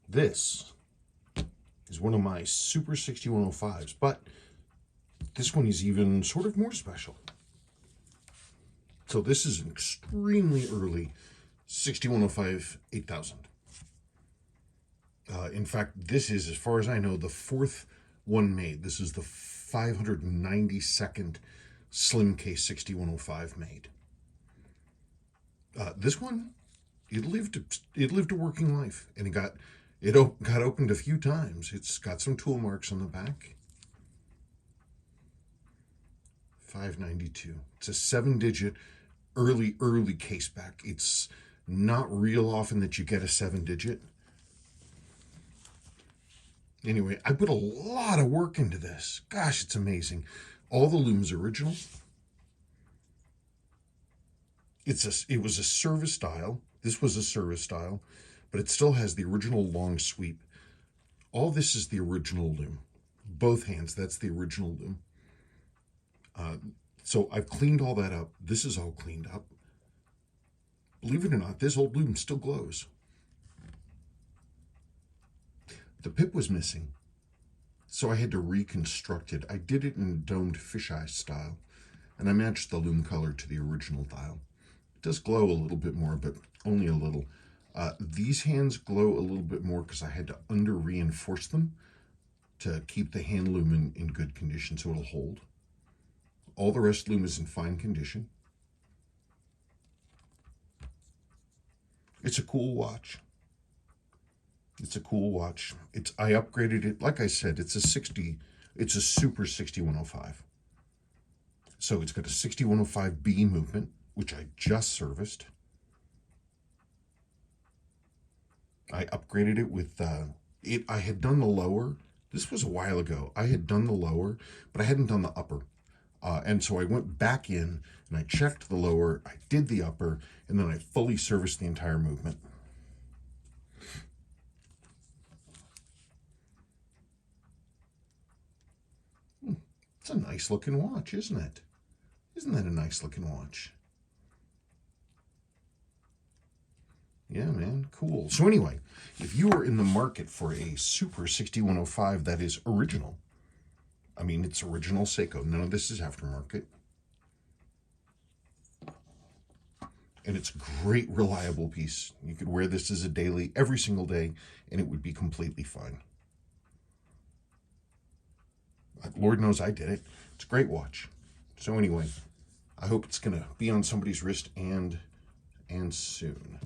This is one of my Super 6105s, but this one is even sort of more special. So this is an extremely early 6105 8000. In fact, this is, as far as I know, the fourth one made. This is the 592nd slim case 6105 made. This one, it lived a working life, and it got opened a few times. It's got some tool marks on the back. 592. It's a 7-digit early caseback. It's not real often that you get a 7-digit. Anyway, I put a lot of work into this. Gosh, it's amazing. All the looms original. It was a service style. This was a service style, but it still has the original long sweep. All this is the original loom. Both hands, that's the original loom. So I've cleaned all that up. This is all cleaned up. Believe it or not, this old loom still glows. The pip was missing, so I had to reconstruct it. I did it in domed fisheye style, and I matched the loom color to the original dial. It does glow a little bit more, but only a little. These hands glow a little bit more because I had to under-reinforce them to keep the hand loom in good condition so it'll hold. All the rest loom is in fine condition. It's a cool watch. It's a cool watch. I upgraded it. Like I said, it's a Super 6105. So it's got a 6105B movement, which I just serviced. I upgraded it with I had done the lower. This was a while ago. I had done the lower, but I hadn't done the upper. And so I went back in and I checked the lower, I did the upper, and then I fully serviced the entire movement. It's a nice looking watch, isn't it? Isn't that a nice looking watch? Yeah, man, cool. So anyway, if you are in the market for a Super 6105 that is original, I mean, it's original Seiko. None of this is aftermarket. And it's a great, reliable piece. You could wear this as a daily, every single day, and it would be completely fine. Lord knows I did it. It's a great watch. So anyway, I hope it's going to be on somebody's wrist and soon.